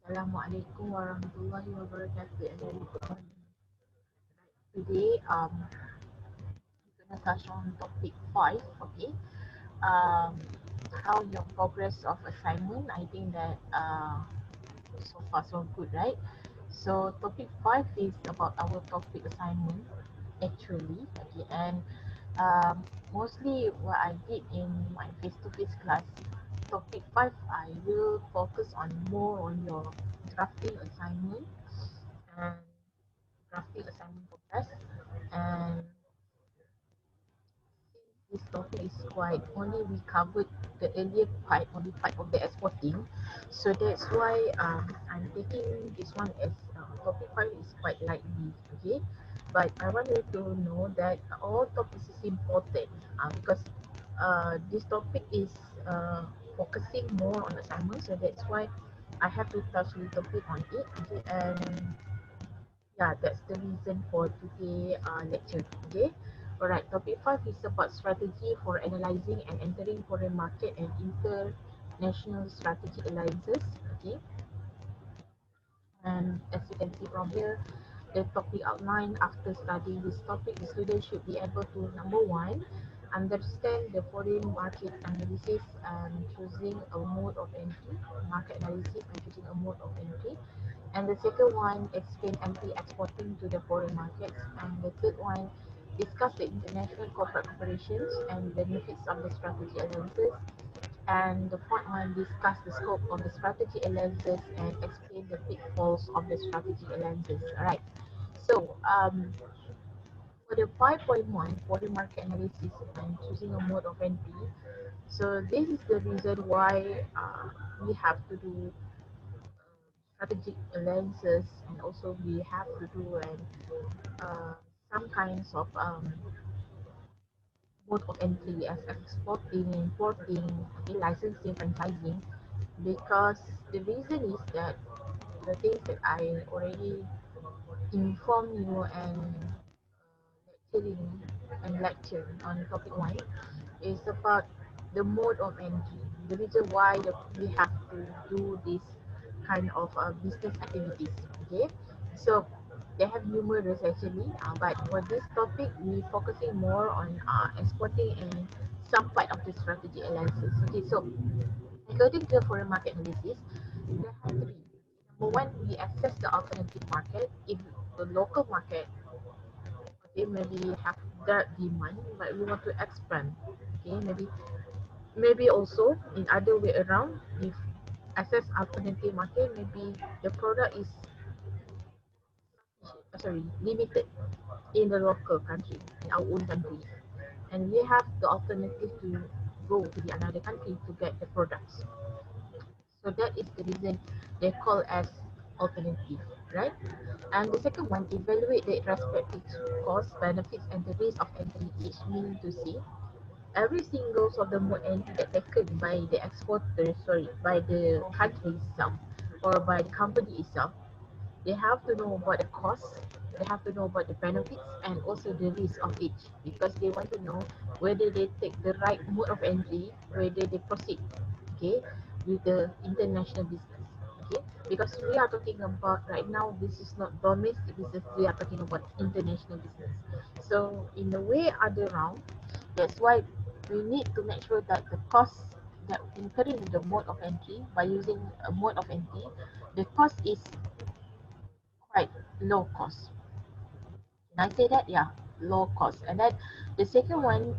Assalamualaikum warahmatullahi wabarakatuh, everyone. Today, we're gonna touch on topic 5. Okay, um, how your progress of assignment. I think that so far so good, right? So topic 5 is about our topic assignment actually. Okay, and mostly what I did in my face-to-face class. Topic 5, I will focus on more on your drafting assignment and drafting assignment progress. And this topic is quite only we covered the earlier part, only part of the exporting. So that's why I'm taking this one as topic 5 is quite lightly, okay? But I want you to know that all topics is important because this topic is focusing more on assignment. So that's why I have to touch a little bit on it, okay? And yeah, that's the reason for today lecture. Okay. Alright, topic 5 is about strategy for analyzing and entering foreign market and international strategic alliances. Okay. And as you can see from here, the topic outline after studying this topic, the student should be able to number one, understand the foreign market analysis and choosing a mode of entry, market analysis and choosing a mode of entry. And the second one, explain entry exporting to the foreign markets. And the third one, discuss the international corporate operations and benefits of the strategy alliances. And the fourth one, discuss the scope of the strategy alliances and explain the pitfalls of the strategy alliances. Alright. So for the 5.1 foreign market analysis and choosing a mode of entry, so this is the reason why we have to do strategic alliances, and also we have to do some kinds of mode of entry as exporting, importing, okay, licensing, franchising, because the reason is that the things that I already inform you and lecturing and lecture on topic 1 is about the mode of entry. The reason why we have to do this kind of business activities. Okay, so they have numerous actually, but for this topic, we focusing more on exporting and some part of the strategy alliances. Okay, so according to the foreign market analysis, there are three. Number one, we assess the alternative market. If the local market, okay, maybe have that demand, but we want to expand. Okay, maybe also in other way around, if access alternative market, maybe the product is limited in the local country, in our own country, and we have the alternative to go to the another country to get the products. So that is the reason they call as alternative, right? And the second one, evaluate the respective costs, benefits, and the risk of entry each, meaning to say every single of the mode entry that taken by the exporter, by the country itself or by the company itself, they have to know about the cost, they have to know about the benefits and also the risk of each, because they want to know whether they take the right mode of entry, whether they proceed, okay, with the international business. Okay, because we are talking about right now, this is not domestic business, we are talking about international business. So in a way other round, that's why we need to make sure that the cost that incurring in the mode of entry, by using a mode of entry, the cost is quite low cost. Can I say that? Yeah, low cost. And then the second one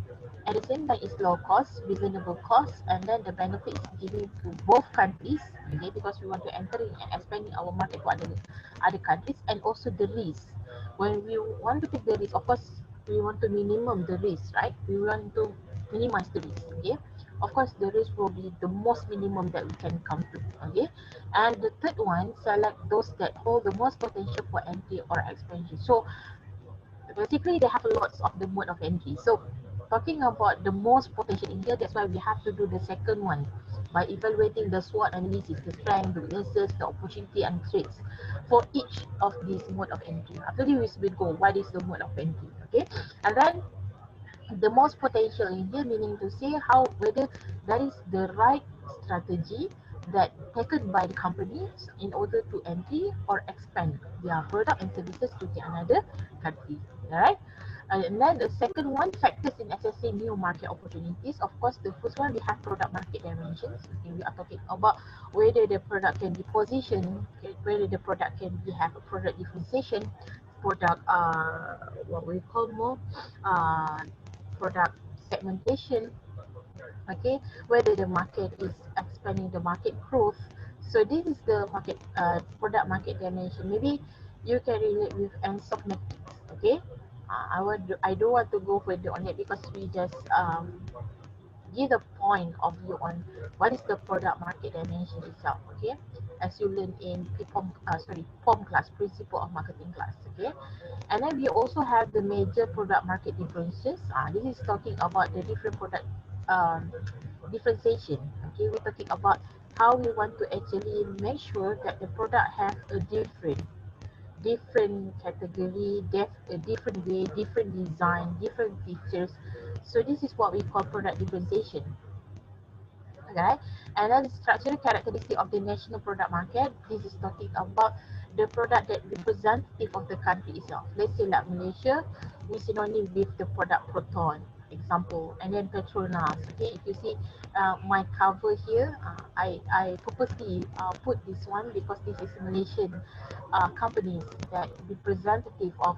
at the same time is low cost, reasonable cost, and then the benefits given to both countries, okay, because we want to enter in and expanding our market to other countries, and also the risk. When we want to take the risk, of course, we want to minimum the risk, right? We want to minimize the risk, okay? Of course, the risk will be the most minimum that we can come to, okay? And the third one, select those that hold the most potential for entry or expansion. So basically they have lots of the mode of entry. So talking about the most potential in here, that's why we have to do the second one by evaluating the SWOT analysis, the strength, the weaknesses, the opportunity and threats for each of these mode of entry. After this we go what is the mode of entry, okay? And then the most potential in here, meaning to say how whether that is the right strategy, that taken by the companies in order to entry or expand their product and services to the another country. Alright. And then the second one, factors in accessing new market opportunities. Of course, the first one we have product market dimensions. Okay, we are talking about whether the product can be positioned, okay, whether the product can be have a product differentiation, product what we call more uh, product segmentation, okay, whether the market is expanding, the market growth. So this is the market product market dimension. Maybe you can relate with ends of metrics, okay. I don't want to go further on it because we just give the point of view on what is the product market dimension itself, okay, as you learn in POM class, principle of marketing class, okay. And then we also have the major product market differences. This is talking about the different product um, differentiation, okay. We're talking about how we want to actually make sure that the product have a different category, a different way, different design, different features. So this is what we call product differentiation. Okay, and then structural characteristic of the national product market. This is talking about the product that representative of the country itself. Let's say like Malaysia, we synonym with the product Proton, example, and then Petronas. Okay, if you see my cover here, I purposely put this one because this is Malaysian companies that representative of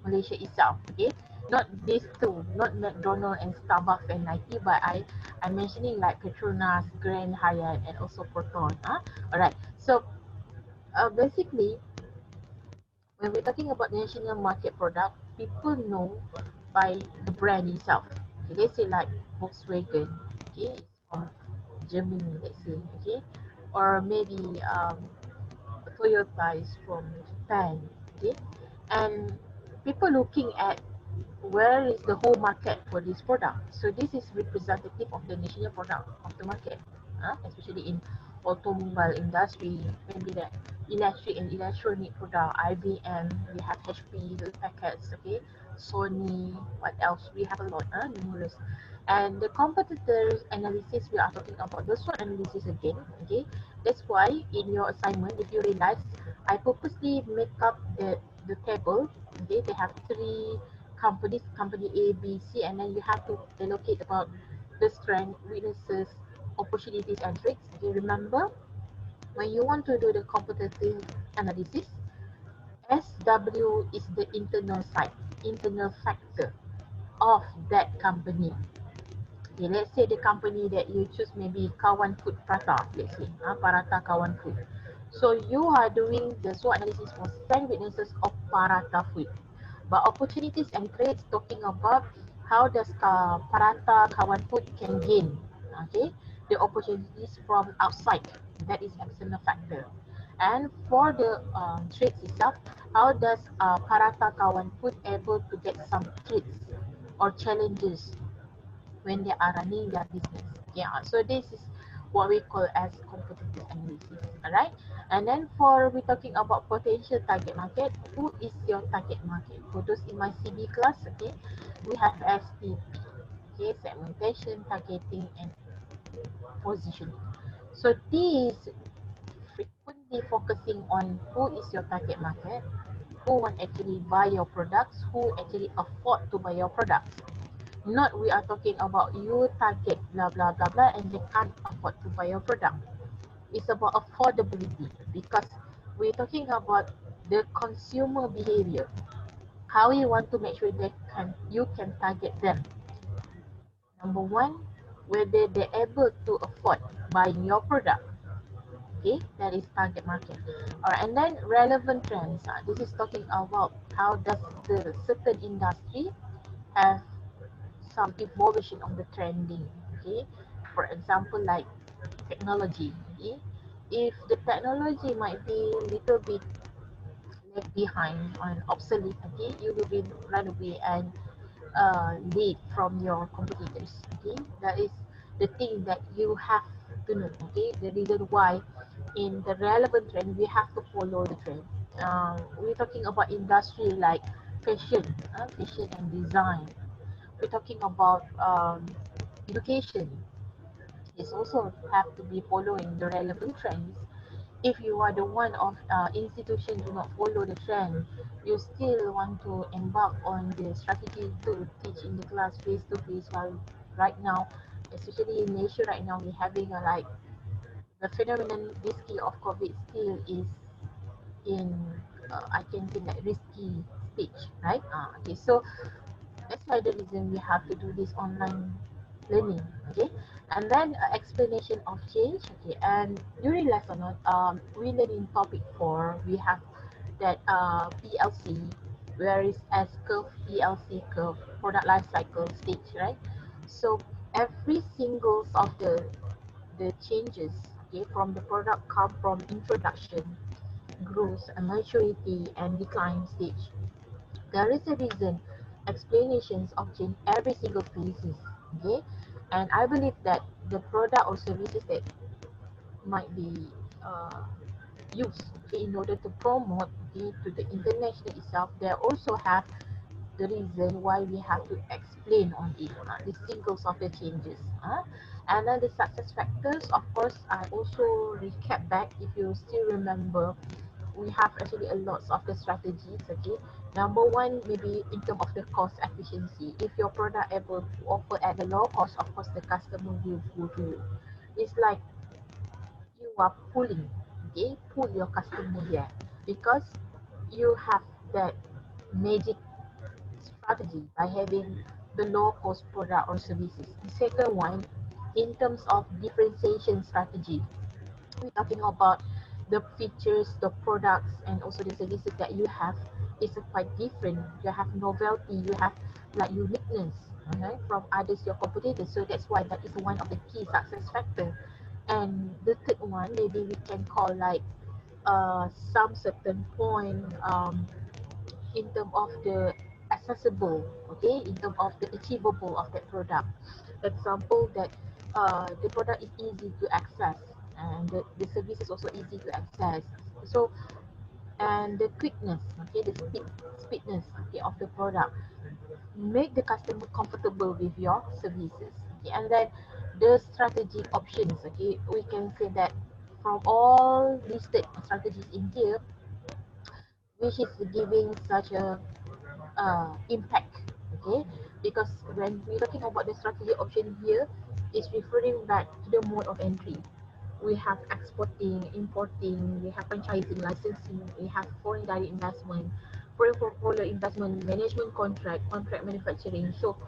Malaysia itself. Okay, not these two, not McDonald and Starbucks and Nike, but I'm mentioning like Petronas, Grand Hyatt, and also Proton. Alright. So basically, when we're talking about national market product, people know by the brand itself. Okay, let's say like Volkswagen. Okay, it's from Germany. Let's say. Okay, or maybe Toyota is from Japan. Okay, and people looking at where is the whole market for this product. So this is representative of the national product of the market, especially in automobile industry, maybe the electric and electronic product, IBM, we have HP, the packets, okay, Sony, what else? We have a lot, numerous. And the competitors analysis, we are talking about the SWOT analysis again, okay. That's why in your assignment, if you realize, I purposely make up the table. Okay, they have three companies, company A, B, C, and then you have to allocate about the strength, weaknesses, opportunities, and threats. Okay, remember, when you want to do the competitive analysis, SW is the internal side, internal factor of that company. Okay, let's say the company that you choose maybe Kawan Food Prata, let's say, Parata Kawan Food. So you are doing the SWOT analysis for strength weaknesses of Parata Food. But opportunities and threats talking about how does Parata Kawan Food can gain, okay, the opportunities from outside, that is external factor. And for the threats itself, how does Parata Kawan Food able to get some threats or challenges when they are running their business. Yeah, so this is what we call as competitive analysis. Alright, and then for we talking about potential target market, who is your target market? For those in my CB class, okay, we have STP, okay, segmentation, targeting, and positioning. So these frequently focusing on who is your target market, who want actually buy your products, who actually afford to buy your products. Not we are talking about you target blah blah blah blah and they can't afford to buy your product. It's about affordability because we're talking about the consumer behavior. How you want to make sure that you can target them. Number one, whether they're able to afford buying your product. Okay, that is target market. Alright, and then relevant trends. This is talking about how does the certain industry have some evolution of the trending. Okay, for example like technology. Okay, if the technology might be little bit left behind on obsolete, okay, you will be run away and lead from your competitors. Okay, that is the thing that you have to know. Okay, the reason why in the relevant trend we have to follow the trend. We're talking about industry like fashion, fashion and design. We're talking about education, This also have to be following the relevant trends. If you are the one of institution do not follow the trend, you still want to embark on the strategy to teach in the class face to face. While right now, especially in Malaysia right now, we're having a like the phenomenon risky of COVID still is in I can say like risky stage, right? Okay, so that's why the reason we have to do this online learning, okay? And then explanation of change, okay? And during lesson, we learn in topic 4, we have that PLC, where is S curve, PLC curve, product life cycle stage, right? So every single of the changes, okay, from the product come from introduction, growth, and maturity, and decline stage. There is a reason, explanations of change every single phases, okay? And I believe that the product or services that might be uh, used, okay, in order to promote, okay, to the international itself, they also have the reason why we have to explain on it, the singles of the changes. And then the success factors, of course, I also recap back if you still remember. We have actually a lot of the strategies, okay. Number one, maybe in terms of the cost efficiency. If your product able to offer at a low cost, of course the customer will go to you. It's like you are pulling, okay, pull your customer here because you have that magic strategy by having the low cost product or services. The second one, in terms of differentiation strategy, we're talking about the features, the products, and also the services that you have is quite different. You have novelty, you have like uniqueness, okay, from others, your competitors. So that's why that is one of the key success factor. And the third one, maybe we can call like some certain point in terms of the accessible, okay, in terms of the achievable of that product. Example that the product is easy to access and the service is also easy to access. So and the quickness, okay, the speedness, okay, of the product make the customer comfortable with your services, okay. And then the strategic options, okay, we can say that from all listed strategies in here, which is giving such a impact, okay, because when we're talking about the strategy option here, it's referring back to the mode of entry. We have exporting, importing, we have franchising, licensing, we have foreign direct investment, foreign portfolio investment, management contract, contract manufacturing. So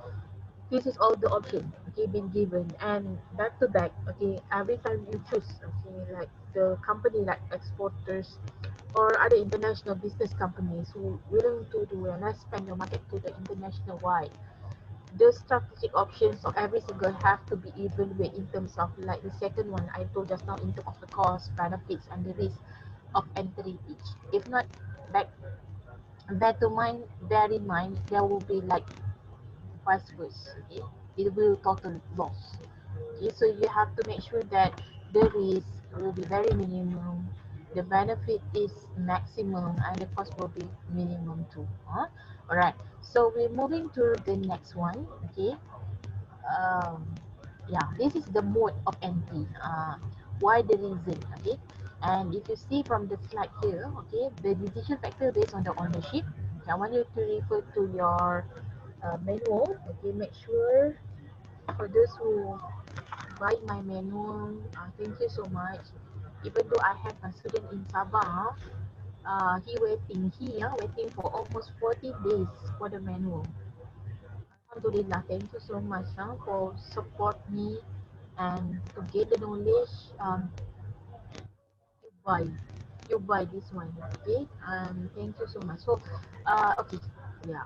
this is all the option, okay, been given. And back to back, okay, every time you choose, okay, like the company like exporters or other international business companies who willing to do and expand your market to the international wide, the strategic options of every single have to be evaluated in terms of like the second one I told just now, in terms of the cost, benefits, and the risk of entering each. If not, back to mind, bear in mind there will be like vice versa, okay? It will total loss. Okay, so you have to make sure that the risk will be very minimum, the benefit is maximum, and the cost will be minimum too. Alright, so we're moving to the next one, okay. um, yeah, this is the mode of entry. Why the reason, okay. And if you see from the slide here, okay, the decision factor based on the ownership. Okay, I want you to refer to your manual, okay. Make sure for those who buy my manual, thank you so much. Even though I have a student in Sabah, he waiting for almost 40 days for the manual. Alhamdulillah, thank you so much for support me and to get the knowledge. You buy, you buy this one, okay? Thank you so much. So, okay, yeah.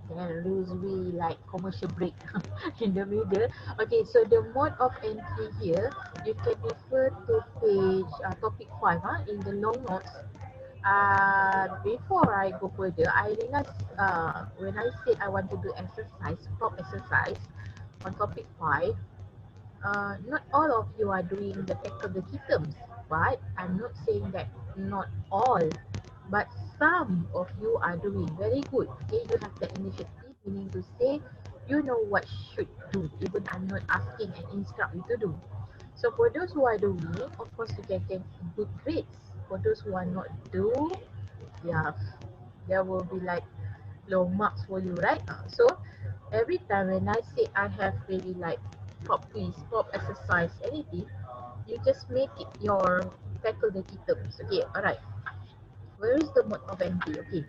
There is we like commercial break in the middle. Okay, so the mode of entry here, you can refer to page topic 5 in the long notes. Before I go further, I realized when I said I want to do exercise, top exercise on topic 5, not all of you are doing the tackle the key terms, but I'm not saying that not all, but some of you are doing very good. Okay, you have the initiative, meaning to say you know what should do, even I'm not asking and instruct you to do. So for those who are doing, of course you can get good grades. For those who are not do, yeah, there will be like low marks for you, right? So every time when I say I have really like pop quiz, pop exercise, anything, you just make it your tackle the key terms. Okay, alright. Where is the mode of entry? Okay,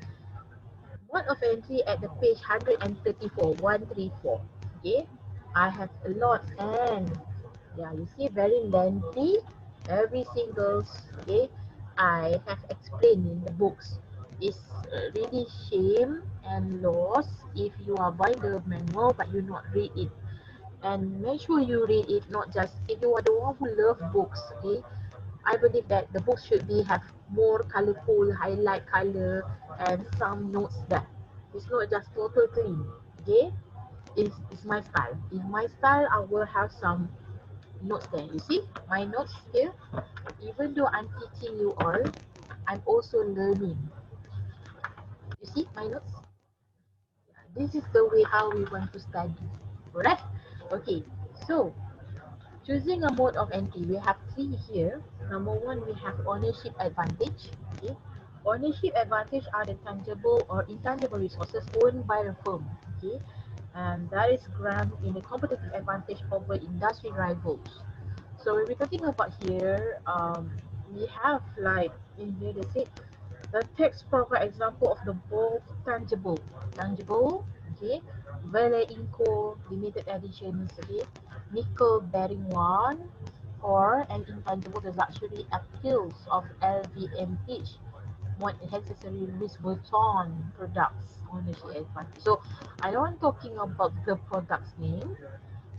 mode of entry at the page 134, 134. Okay, I have a lot and yeah, you see very lengthy. Every single okay, I have explained in the books. It's really shame and loss if you are buying the manual but you not read it. And make sure you read it, not just if you are the one who love books. Okay, I believe that the book should be have more colorful, highlight color, and some notes there. It's not just total clean. Okay, it's my style. In my style, I will have some notes there. You see my notes here. Even though I'm teaching you all, I'm also learning. You see my notes. This is the way how we want to study. Alright. Okay. So choosing a mode of entry, we have three here. Number one, we have ownership advantage. Okay. Ownership advantage are the tangible or intangible resources owned by the firm. Okay. And that is granted in a competitive advantage over industry rivals. So when we're talking about here, we have like in here they say the text provide example of the both tangible, okay, Vele Inco limited editions, okay, nickel bearing one, or an intangible the luxury appeals of LVMH, what necessary Louis Vuitton products ownership advantage. So I don't talking about the product's name,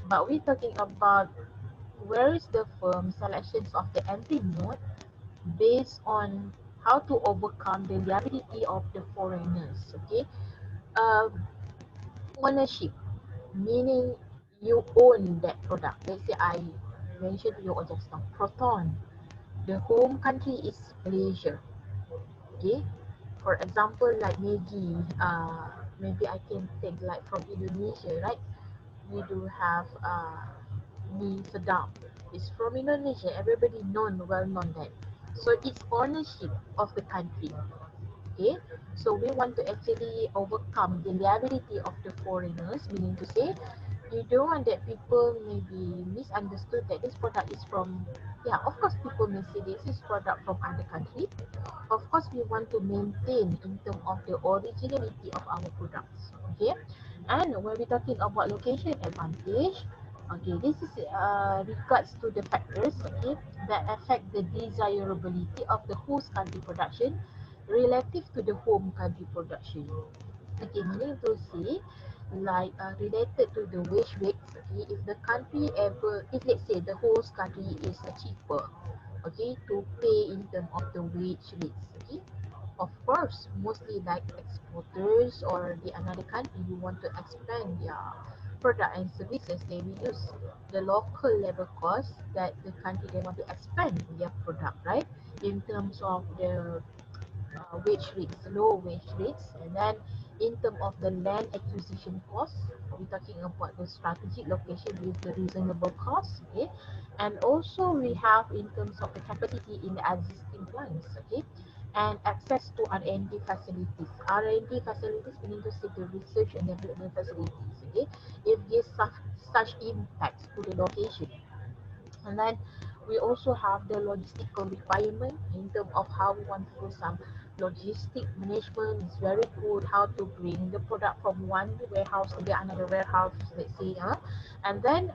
but we're talking about where is the firm selections of the entry mode based on how to overcome the liability of the foreigners. Okay, uh, ownership meaning you own that product. Let's say I mentioned to you just now, Proton. The home country is Malaysia. Okay, for example, like Maggie, maybe I can take like from Indonesia, right? We do have Mi Sedap. It's from Indonesia. Everybody well known that. So it's ownership of the country. Okay, so we want to actually overcome the liability of the foreigners, meaning to say, you don't want that people may be misunderstood that this product is from, yeah, of course people may say this is product from other country. Of course, we want to maintain in terms of the originality of our products. Okay, and when we're talking about location advantage, okay, this is regards to the factors, okay, that affect the desirability of the host country production relative to the home country production. Okay, meaning to say, like related to the wage rates, okay, if the country ever, if let's say the host country is cheaper, okay, to pay in terms of the wage rates, okay, of course, mostly like exporters or the another country who want to expand their product and services, they will use the local labor cost that the country they want to expand their product, right? In terms of the wage rates, low wage rates, and then in terms of the land acquisition cost, we're talking about the strategic location with the reasonable cost, okay, and also we have in terms of the capacity in the existing plants, okay, and access to R&D facilities. R&D facilities meaning to say the research and development facilities, okay, if there's such impact to the location. And then we also have the logistical requirement in terms of how we want to do some logistic management. It's very good how to bring the product from one warehouse to the another warehouse, let's say. And then,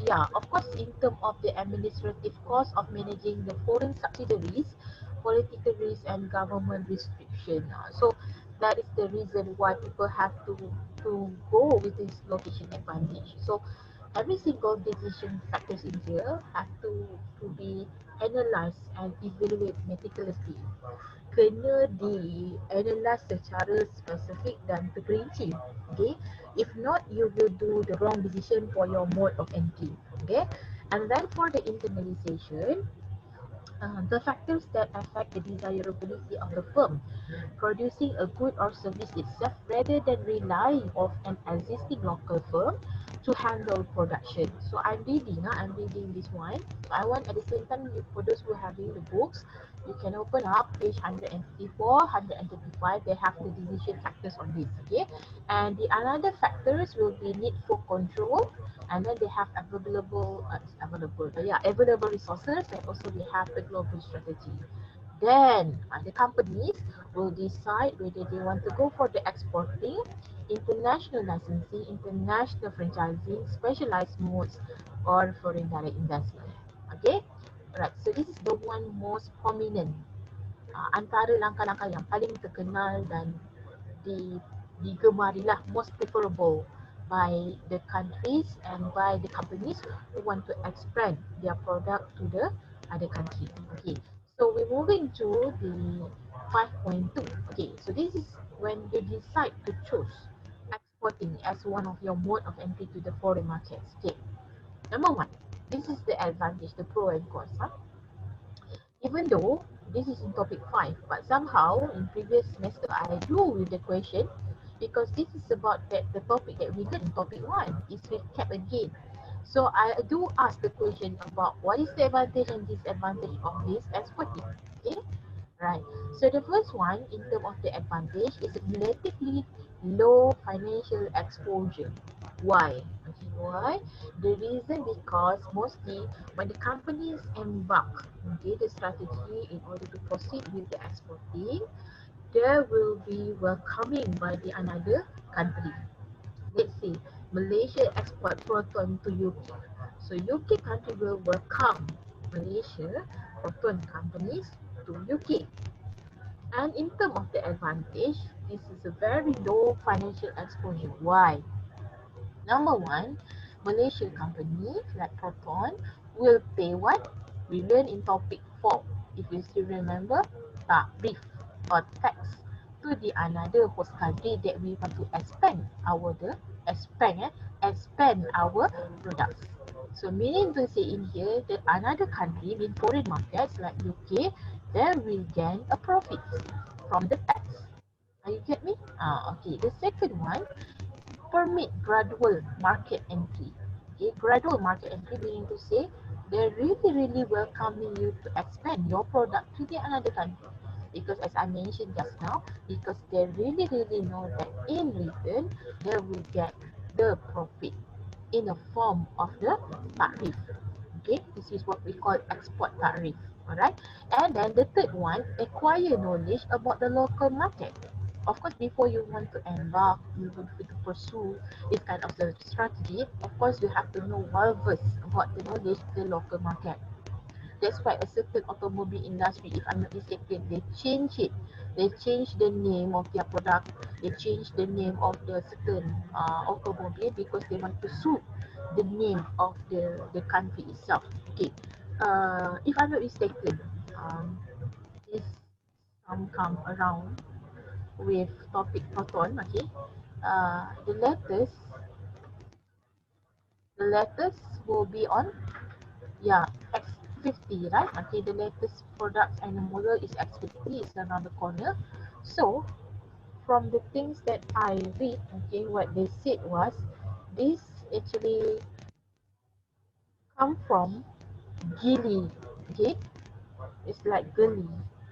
yeah, of course, in terms of the administrative cost of managing the foreign subsidiaries, political risk, and government restriction. So that is the reason why people have to go with this location advantage. So every single decision factors in here have to be analysed and evaluate meticulously. Kena di-analyze secara spesifik dan terperinci. Okay? If not, you will do the wrong decision for your mode of entry. Okay? And then for the internalization, the factors that affect the desirability of the firm producing a good or service itself rather than relying on an existing local firm to handle production. So I'm reading this one. So I want at the same time, for those who are having the books, you can open up page 154, 135. They have the decision factors on this. Okay, and the another factors will be need for control, and then they have available resources, and also they have the global strategy. Then the companies will decide whether they want to go for the exporting, international licensing, international franchising, specialized modes, or foreign direct investment. Okay, right. So this is the one most prominent, antara langkah-langkah yang paling terkenal dan digemarilah, most preferable by the countries and by the companies who want to expand their product to the other country. Okay, so we're moving to the 5.2. Okay, so this is when you decide to choose exporting as one of your mode of entry to the foreign markets. Okay, number one, this is the advantage, the pro and cons. Even though this is in topic 5, but somehow in previous semester I do with the question, because this is about the topic that we did in topic 1. It's recap again. So I do ask the question about what is the advantage and disadvantage of this exporting. Okay, right. So the first one in terms of the advantage is relatively low financial exposure. Why? Okay, why? The reason because mostly when the companies embark the strategy in order to proceed with the exporting, there will be welcoming by the another country. Let's say Malaysia export proton to UK. So UK country will welcome Malaysia proton companies to UK. And in terms of the advantage, this is a very low financial exposure. Why? Number one, Malaysia company like Proton will pay what? We learn in topic 4. If you still remember, tarif or tax to the another host country that we want to expand our products. So meaning to say in here that another country in foreign markets like UK, they will gain a profit from the tax. You get me? Okay. The second one, permit gradual market entry. Okay, gradual market entry meaning to say they're really welcoming you to expand your product to the another country. Because as I mentioned just now, because they really know that in return they will get the profit in the form of the tarif. Okay, this is what we call export tarif. Alright, and then the third one, acquire knowledge about the local market. Of course, before you want to embark, you want to pursue this kind of strategy, of course, you have to know well versed about the knowledge of the local market. That's why a certain automobile industry, if I'm not mistaken, they change it. They change the name of their product. They change the name of the certain automobile because they want to suit the name of the country itself. Okay. If I'm not mistaken, this come around with topic proton. Okay. The letters will be on, yeah, X50, right? Okay, the latest products and the model is X50, is around the corner. So from the things that I read, okay, what they said was this actually come from Geely. Okay, it's like Geely.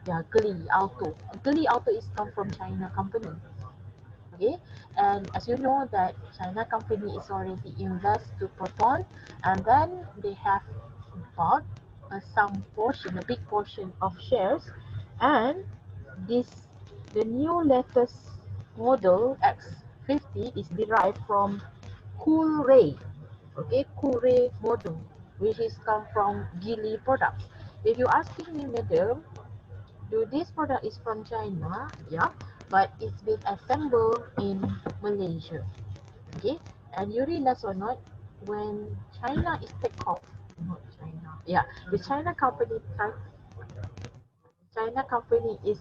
Yeah, Geely Auto. Geely Auto is come from China company. Okay, and as you know that China company is already invest to Proton, and then they have bought some portion, a big portion of shares, and this the new latest model X50 is derived from Coolray. Okay, Coolray model, which is come from Geely products. If you asking me, madam, do this product is from China? Yeah, but it's been assembled in Malaysia. Okay, and you realize or not, when China is take off, not China, yeah, the China company is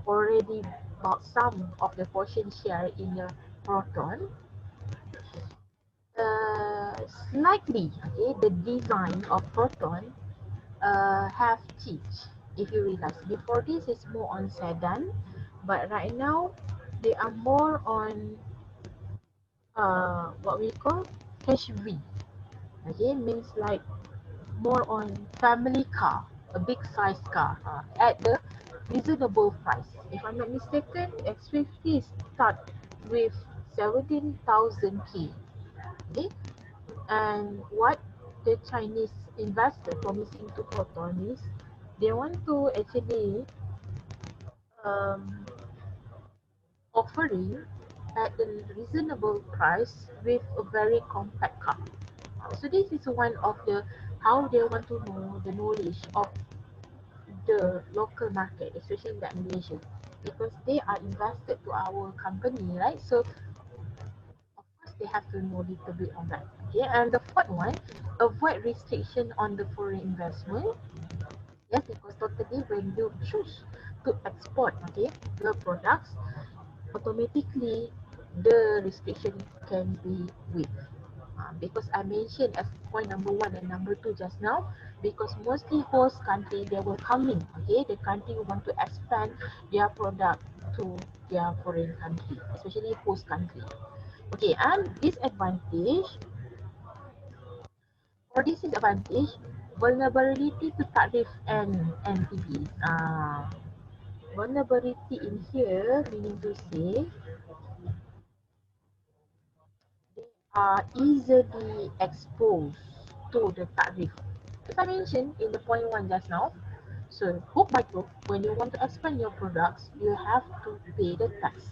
already bought some of the portion share in the Proton. Slightly, okay, the design of Proton have changed. If you realize, before this is more on sedan, but right now they are more on what we call HV. Okay, means like more on family car, a big size car, at the reasonable price. If I'm not mistaken, X50 start with 17,000 K. Okay, and what the Chinese investor promising to Proton is they want to actually um, offering at a reasonable price with a very compact car. So this is one of the how they want to know the knowledge of the local market, especially in that Malaysia, because they are invested to our company, right? So of course they have to know a little bit on that. Okay, and the fourth one, avoid restriction on the foreign investment. Yes, because totally when you choose to export, okay, your products, automatically the restriction can be waived. Because I mentioned as point number one and number two just now, because mostly host country they will come in, okay, the country want to expand their product to their foreign country, especially host country. Okay, and disadvantage, for this disadvantage, vulnerability to tariff and NTB. Vulnerability in here meaning to say they are easily exposed to the tariff. As I mentioned in the point one just now, so hook by hook, when you want to expand your products, you have to pay the tax.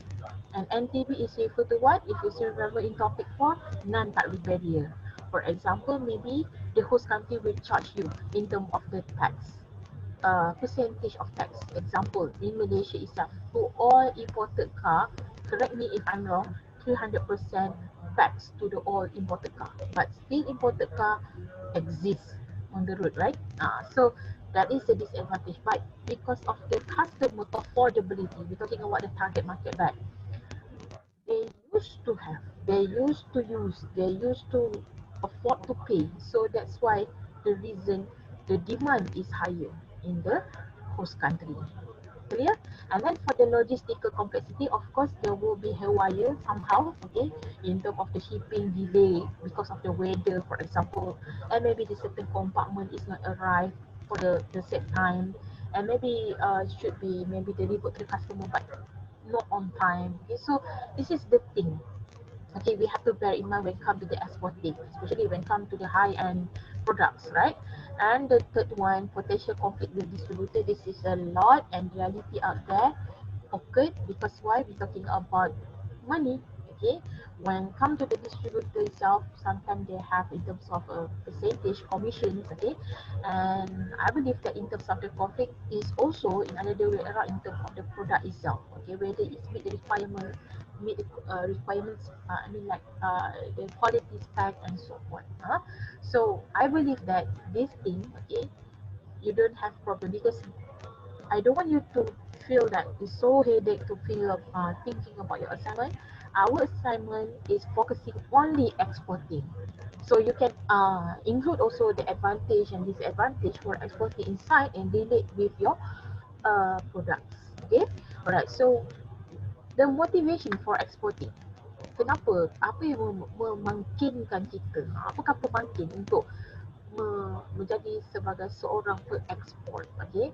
And NTB is referred to what? If you still remember in topic 4, non-tariff barrier. For example, maybe the host country will charge you in terms of the tax. Percentage of tax. Example, in Malaysia itself, to all imported car, correct me if I'm wrong, 300% tax to the all imported car. But still imported car exists on the road, right? So that is a disadvantage. But because of the customer affordability, we're talking about the target market, right? They used to have, they used to use, they used to afford to pay. So that's why the reason the demand is higher in the host country. Clear? And then for the logistical complexity, of course, there will be haywire somehow, okay, in terms of the shipping delay because of the weather, for example, and maybe the certain compartment is not arrived for the set time, and maybe should be maybe delivered to the customer but not on time. Okay, so this is the thing. Okay, we have to bear in mind when it comes to the exporting, especially when it comes to the high-end products, right? And the third one, potential conflict with distributor. This is a lot and reality out there occurred because why? We're talking about money. Okay, when come to the distributor itself, sometimes they have in terms of a percentage commissions. Okay, and I believe that in terms of the conflict is also in another way around in terms of the product itself. Okay, whether it's meet the requirement, meet the requirements. I mean like the quality spec and so on. So I believe that this thing, okay, you don't have problem because I don't want you to feel that it's so headache to feel thinking about your assignment. Our assignment is focusing only exporting. So you can include also the advantage and disadvantage for exporting inside and relate with your products. Okay, alright. So the motivation for exporting. Kenapa? Apa yang memungkinkan kita? Apakah pembangkit untuk menjadi sebagai seorang pengekspor? Okay,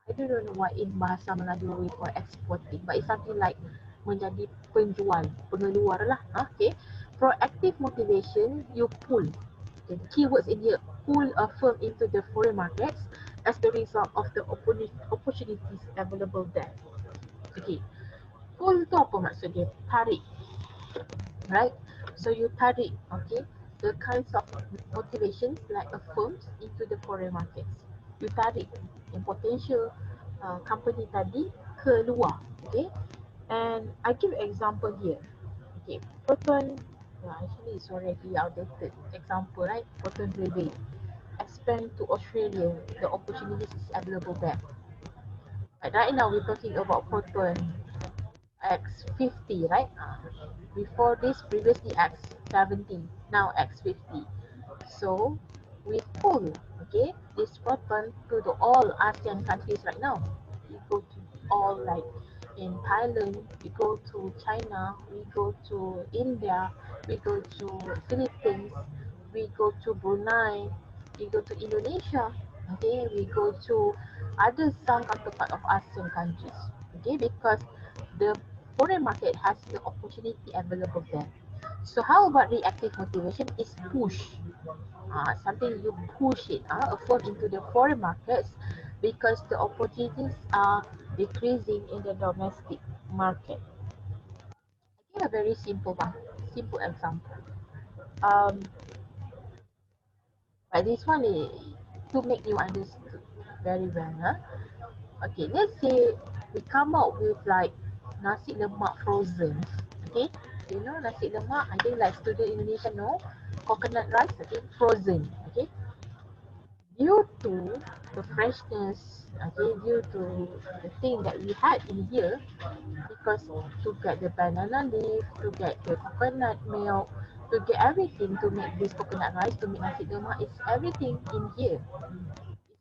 I don't know what in bahasa Melayu we call exporting, but it's something like menjadi penjual, pengeluar lah. Okay. Proactive motivation, you pull. Okay. The keywords in here, pull a firm into the foreign markets as the result of the opportunities available there. Okay. Pull tu apa maksud dia? Tarik, right? So you tarik, okay, the kinds of motivations like a firms into the foreign markets. You tarik yang potential company tadi keluar, okay. And I give example here. Okay, Proton, actually it's already outdated example, right? Proton Railway expand to Australia, the opportunities is available there. But right now we're talking about Proton X50, right? Before this, previously X70, now X50. So we pull, okay, this proton to the all ASEAN countries right now. We go to all like in Thailand, we go to China, we go to India, we go to Philippines, we go to Brunei, we go to Indonesia, okay, we go to other some counterpart of ASEAN countries, okay, because the foreign market has the opportunity available there. So how about reactive motivation is push. Something you push it afford into the foreign markets because the opportunities are decreasing in the domestic market. I give a very simple one, simple example. Um, but this one is to make you understood very well. Huh? Okay, let's say we come out with like nasi lemak frozen. Okay, you know nasi lemak. I think like student Indonesia know coconut rice. Okay, frozen. Okay, due to the freshness, okay, due to the thing that we had in here, because to get the banana leaf, to get the coconut milk, to get everything to make this coconut rice, to make nasi lemak, it's everything in here.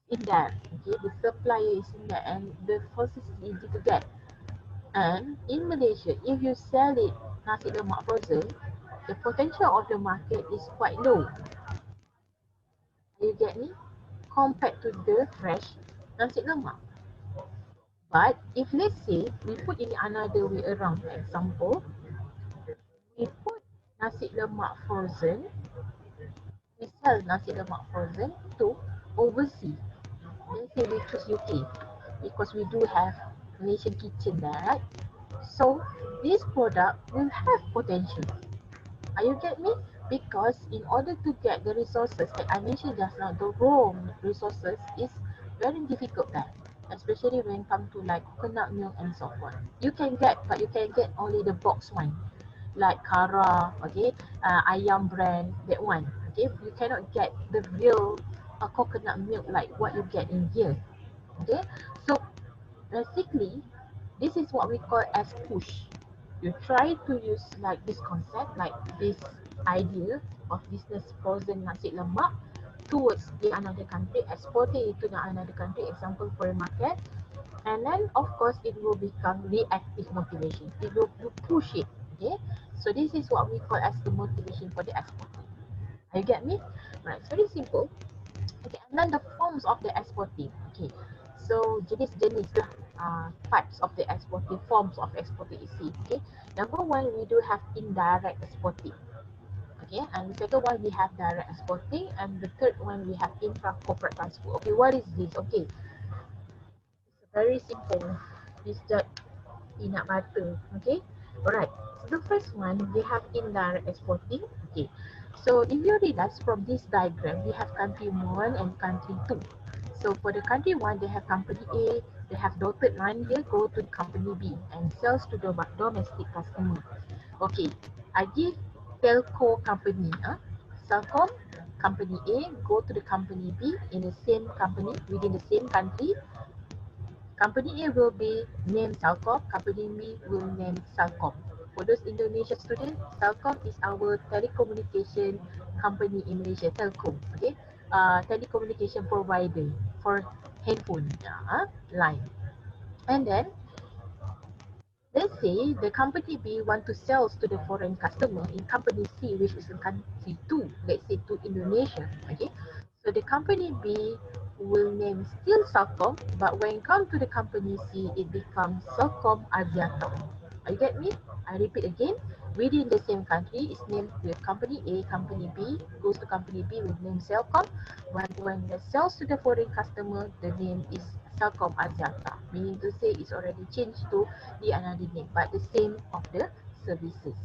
It's in there. Okay, the supplier is in there and the process is easy to get. And in Malaysia, if you sell it nasi lemak frozen, the potential of the market is quite low. You get me? Compared to the fresh nasi lemak. But if let's say we put in another way around, example, we put nasi lemak frozen, we sell nasi lemak frozen to overseas. Let's say we choose UK because we do have Malaysian kitchen there, right? So this product will have potential. Are you get me? Because in order to get the resources that I mentioned just now, the raw resources is very difficult there. Especially when it comes to like coconut milk and so on. You can get, but you can get only the box one. Like Kara, okay, Ayam brand, that one. Okay, you cannot get the real coconut milk like what you get in here. Okay, so basically, this is what we call as push. You try to use like this concept, like this idea of business frozen nasi lemak towards the another country, exporting it to the another country, example for a market, and then of course it will become reactive motivation. It will you push it. Okay, so this is what we call as the motivation for the export. You get me? Right, it's very simple. Okay, and then the forms of the exporting. Okay, so jenis-jenis lah types of the exporting, forms of exporting you see. Okay, number one we do have indirect exporting. Okay, and the second one we have direct exporting, and the third one we have intra-corporate transfer. Okay, what is this? Okay, it's very simple. It's just peanut butter. Okay, alright. So the first one we have indirect exporting. Okay, so if you realize from this diagram, we have country 1 and country 2. So for the country 1, they have company A, they have dotted line here, go to company B and sells to the domestic customer. Okay, I give telco company, Celcom, company A, go to the company B in the same company, within the same country. Company A will be named Celcom, company B will name Celcom. For those Indonesia students, Celcom is our telecommunication company in Malaysia, Telco, okay? Telecommunication provider for handphone line. And then let's say the company B want to sell to the foreign customer in company C, which is in country 2, let's say to Indonesia, okay? So the company B will name still Celcom, but when it comes to the company C, it becomes Celcom Axiata. You get me? I repeat again. Within the same country, it's named with company A, company B, goes to company B with name Celcom. But when it sells to the foreign customer, the name is Celcom Axiata, meaning to say it's already changed to the another name, but the same of the services.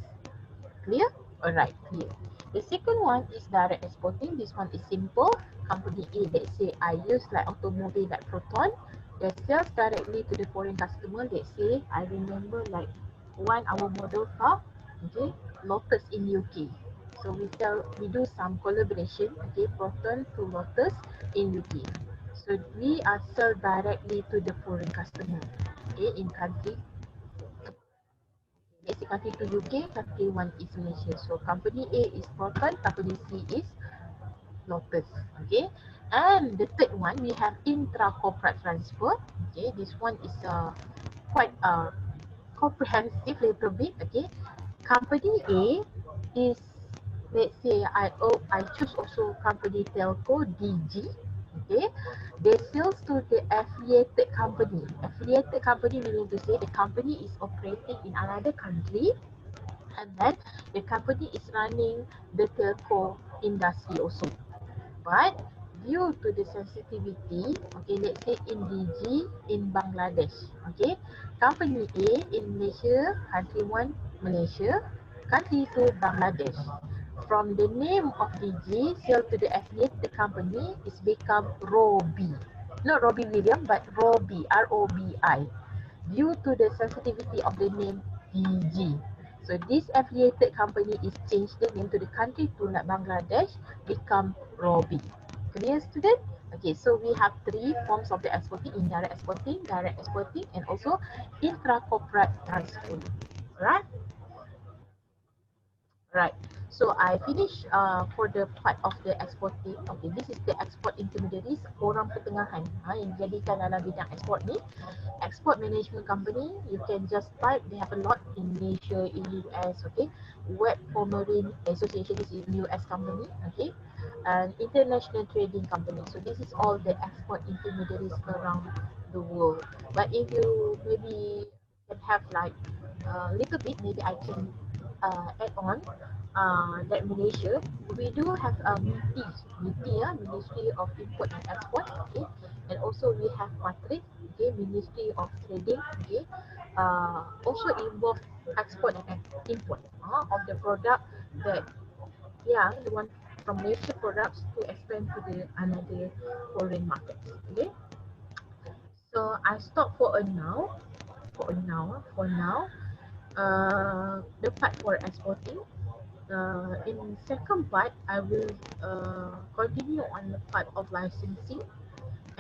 Clear? Alright, clear. The second one is direct exporting. This one is simple. Company A, let's say I use like automobile like Proton, that sells directly to the foreign customer. Let's say I remember like one our model car, okay, Lotus in UK. So we do some collaboration, okay, Proton to Lotus in UK. So we are sell directly to the foreign customer, okay, in country. Let's say country 2 UK, country 1 is Malaysia. So company A is Proton, company C is Lotus. Okay. And the third one we have intra-corporate transfer. Okay, this one is quite comprehensive little bit. Okay, company A is, let's say I choose also company telco DG. Okay, they sales to the affiliated company. Affiliated company meaning to say the company is operating in another country, and then the company is running the telco industry also. But due to the sensitivity, okay, let's say in DG in Bangladesh, okay, company A in Malaysia, country one Malaysia, country two Bangladesh. From the name of DG, sale to the affiliated company is become Robi. Not Robbie Williams, but Robi, ROBI, due to the sensitivity of the name DG. So this affiliated company is changed the name to the country to like Bangladesh, become Robi. Clear, student? Okay, so we have three forms of the exporting: indirect exporting, direct exporting, and also intra-corporate transfer. Right? Right. So I finish for the part of the exporting. Okay, this is the export intermediaries, orang pertengahan yang dijadikan dalam bidang ekspor ni. Export management company, you can just type, they have a lot in Malaysia, in US. Okay, Web for Marine Association is in US company. Okay, and international trading company. So this is all the export intermediaries around the world. But if you maybe can have like a little bit, maybe I can add on that Malaysia, we do have a MITI, Ministry of Import and Export, okay, and also we have Matrik, okay, Ministry of Trading, okay, also involve export and import of the product that, yeah, the one from Malaysia products to expand to the another foreign markets, okay. So I stop for a now, for now, the part for exporting. In second part, I will continue on the part of licensing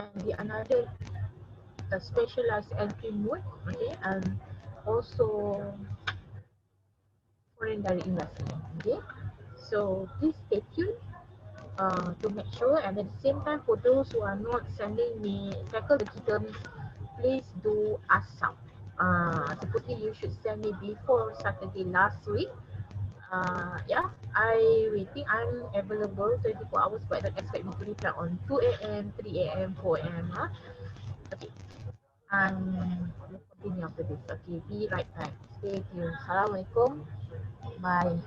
and the another specialized entry mode, okay, and also foreign direct investment, okay. So please stay tuned to make sure, and at the same time, for those who are not sending me tackle the key terms, please do ASAP. Supposedly you should send me before Saturday last week. Yeah, I waiting. I'm available 24 hours, but don't expect me to reply on 2 a.m., 3 a.m., 4 a.m. Huh? Okay, we'll continue after this. Okay, be right back. Stay tuned. Assalamualaikum. Bye.